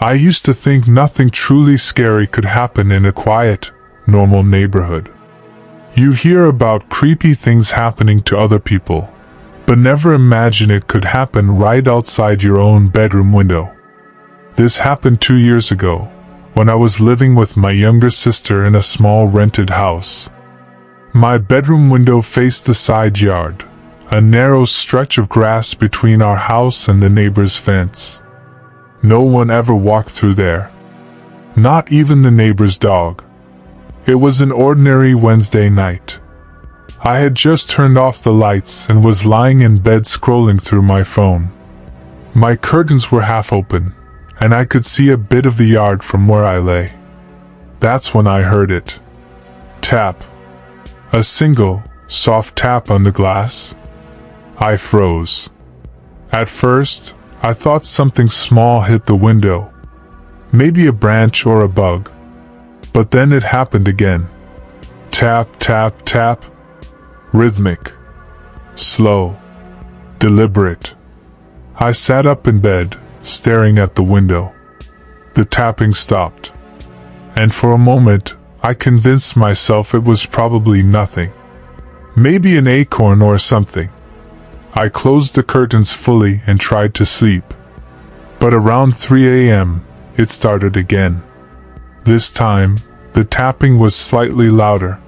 I used to think nothing truly scary could happen in a quiet, normal neighborhood. You hear about creepy things happening to other people, but never imagine it could happen right outside your own bedroom window. This happened 2 years ago, when I was living with my younger sister in a small rented house. My bedroom window faced the side yard, a narrow stretch of grass between our house and the neighbor's fence. No one ever walked through there. Not even the neighbor's dog. It was an ordinary Wednesday night. I had just turned off the lights and was lying in bed scrolling through my phone. My curtains were half open, and I could see a bit of the yard from where I lay. That's when I heard it. Tap. A single, soft tap on the glass. I froze. At first, I thought something small hit the window. Maybe a branch or a bug. But then it happened again. Tap, tap, tap. Rhythmic. Slow. Deliberate. I sat up in bed, staring at the window. The tapping stopped. And for a moment, I convinced myself it was probably nothing. Maybe an acorn or something. I closed the curtains fully and tried to sleep. But around 3 a.m., it started again. This time, the tapping was slightly louder.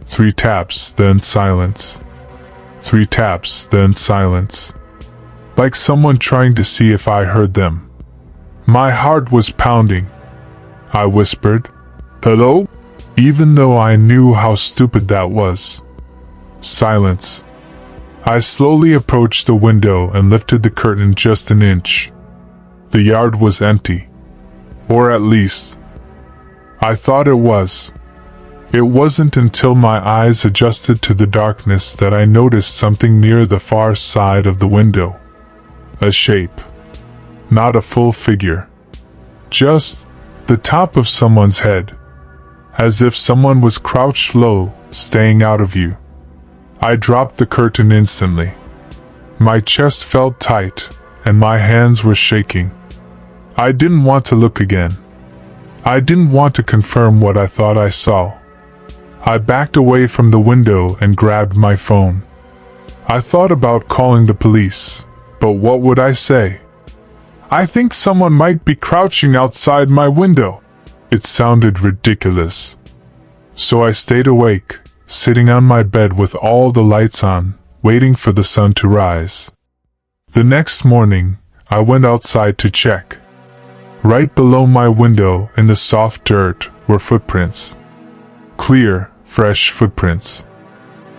3 taps, then silence. 3 taps, then silence. Like someone trying to see if I heard them. My heart was pounding. I whispered, "Hello?" Even though I knew how stupid that was. Silence. I slowly approached the window and lifted the curtain just an inch. The yard was empty. Or at least, I thought it was. It wasn't until my eyes adjusted to the darkness that I noticed something near the far side of the window. A shape. Not a full figure. Just the top of someone's head. As if someone was crouched low, staying out of view. I dropped the curtain instantly. My chest felt tight, and my hands were shaking. I didn't want to look again. I didn't want to confirm what I thought I saw. I backed away from the window and grabbed my phone. I thought about calling the police, but what would I say? "I think someone might be crouching outside my window." It sounded ridiculous. So I stayed awake, sitting on my bed with all the lights on, waiting for the sun to rise. The next morning, I went outside to check. Right below my window in the soft dirt were footprints. Clear, fresh footprints.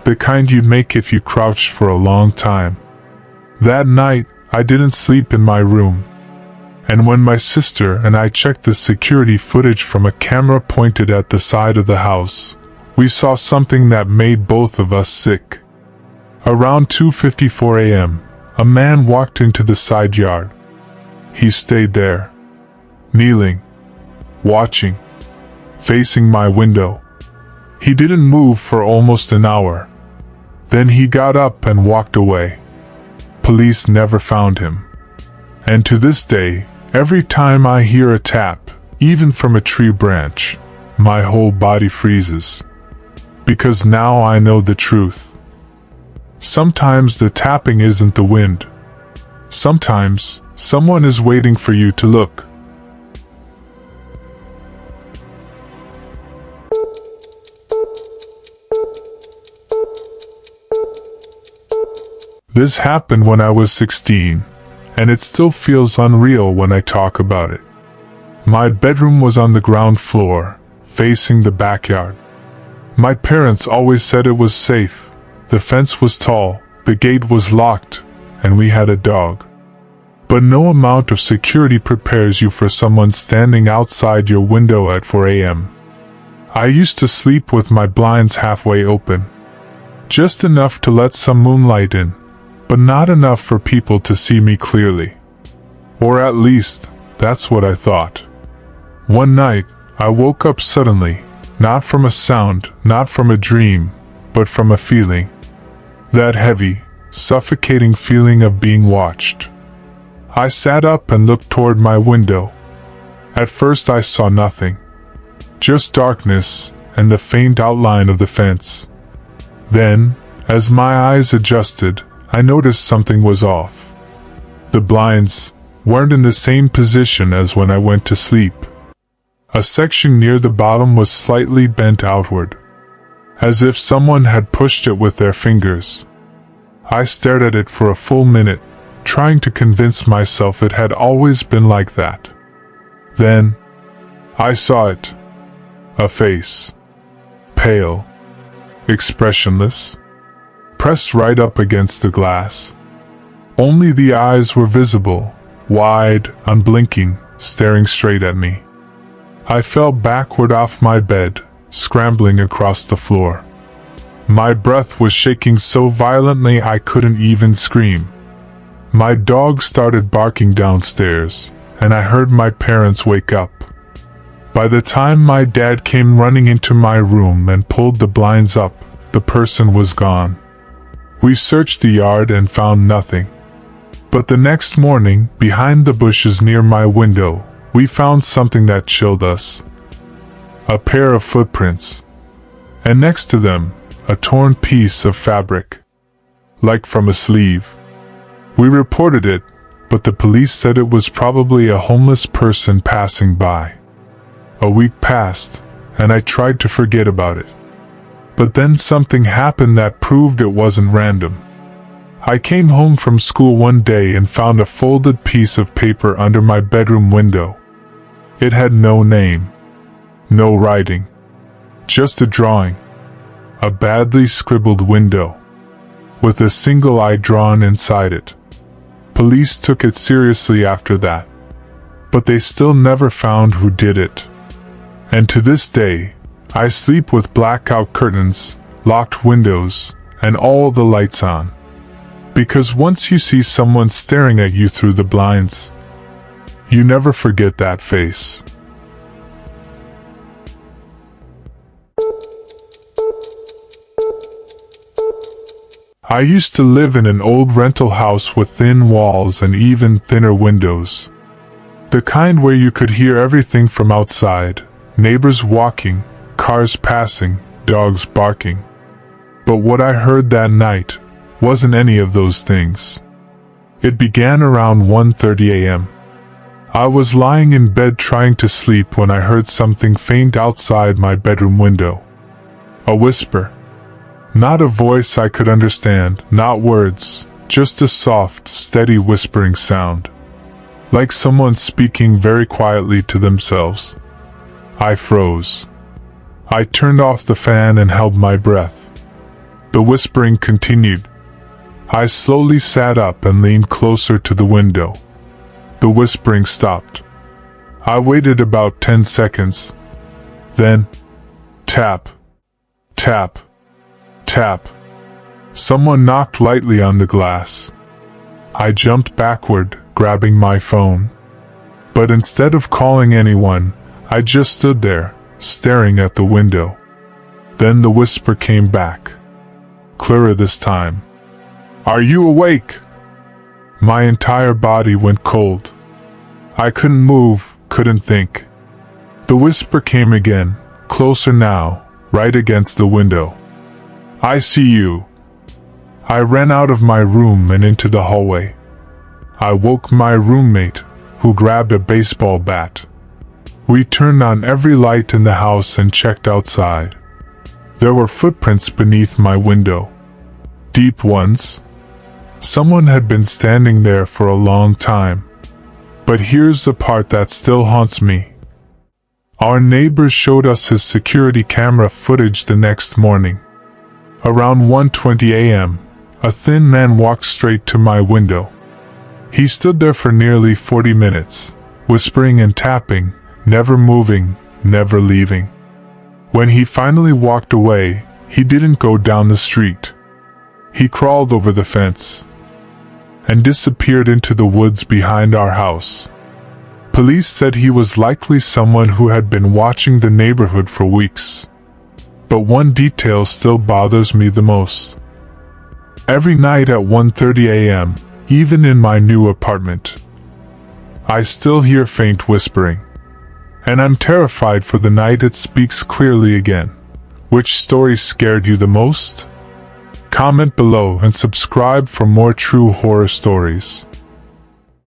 The kind you'd make if you crouched for a long time. That night, I didn't sleep in my room. And when my sister and I checked the security footage from a camera pointed at the side of the house, we saw something that made both of us sick. Around 2:54 a.m., a man walked into the side yard. He stayed there. Kneeling. Watching. Facing my window. He didn't move for almost an hour. Then he got up and walked away. Police never found him. And to this day, every time I hear a tap, even from a tree branch, my whole body freezes. Because now I know the truth. Sometimes the tapping isn't the wind. Sometimes, someone is waiting for you to look. This happened when I was 16, and it still feels unreal when I talk about it. My bedroom was on the ground floor, facing the backyard. My parents always said it was safe. The fence was tall, the gate was locked, and we had a dog. But no amount of security prepares you for someone standing outside your window at 4 a.m. I used to sleep with my blinds halfway open. Just enough to let some moonlight in, but not enough for people to see me clearly. Or at least, that's what I thought. One night, I woke up suddenly, not from a sound, not from a dream, but from a feeling. That heavy, suffocating feeling of being watched. I sat up and looked toward my window. At first I saw nothing. Just darkness and the faint outline of the fence. Then, as my eyes adjusted, I noticed something was off. The blinds weren't in the same position as when I went to sleep. A section near the bottom was slightly bent outward, as if someone had pushed it with their fingers. I stared at it for a full minute, trying to convince myself it had always been like that. Then, I saw it. A face. Pale. Expressionless. Pressed right up against the glass. Only the eyes were visible, wide, unblinking, staring straight at me. I fell backward off my bed, scrambling across the floor. My breath was shaking so violently I couldn't even scream. My dog started barking downstairs, and I heard my parents wake up. By the time my dad came running into my room and pulled the blinds up, the person was gone. We searched the yard and found nothing. But the next morning, behind the bushes near my window, we found something that chilled us. A pair of footprints. And next to them, a torn piece of fabric. Like from a sleeve. We reported it, but the police said it was probably a homeless person passing by. A week passed, and I tried to forget about it. But then something happened that proved it wasn't random. I came home from school one day and found a folded piece of paper under my bedroom window. It had no name. No writing. Just a drawing. A badly scribbled window. With a single eye drawn inside it. Police took it seriously after that. But they still never found who did it. And to this day, I sleep with blackout curtains, locked windows, and all the lights on. Because once you see someone staring at you through the blinds, you never forget that face. I used to live in an old rental house with thin walls and even thinner windows. The kind where you could hear everything from outside, neighbors walking, cars passing, dogs barking. But what I heard that night wasn't any of those things. It began around 1:30 a.m. I was lying in bed trying to sleep when I heard something faint outside my bedroom window. A whisper. Not a voice I could understand, not words, just a soft, steady whispering sound. Like someone speaking very quietly to themselves. I froze. I turned off the fan and held my breath. The whispering continued. I slowly sat up and leaned closer to the window. The whispering stopped. I waited about 10 seconds. Then, tap, tap, tap. Someone knocked lightly on the glass. I jumped backward, grabbing my phone. But instead of calling anyone, I just stood there, staring at the window. Then the whisper came back. Clearer this time. Are you awake? My entire body went cold. I couldn't move, couldn't think. The whisper came again, closer now, right against the window. I see you. I ran out of my room and into the hallway. I woke my roommate, who grabbed a baseball bat. We turned on every light in the house and checked outside. There were footprints beneath my window. Deep ones. Someone had been standing there for a long time. But here's the part that still haunts me. Our neighbor showed us his security camera footage the next morning. Around 1:20 a.m., a thin man walked straight to my window. He stood there for nearly 40 minutes, whispering and tapping, never moving, never leaving. When he finally walked away, he didn't go down the street. He crawled over the fence and disappeared into the woods behind our house. Police said he was likely someone who had been watching the neighborhood for weeks. But one detail still bothers me the most. Every night at 1:30 a.m., even in my new apartment, I still hear faint whispering. And I'm terrified for the night it speaks clearly again. Which story scared you the most? Comment below and subscribe for more true horror stories.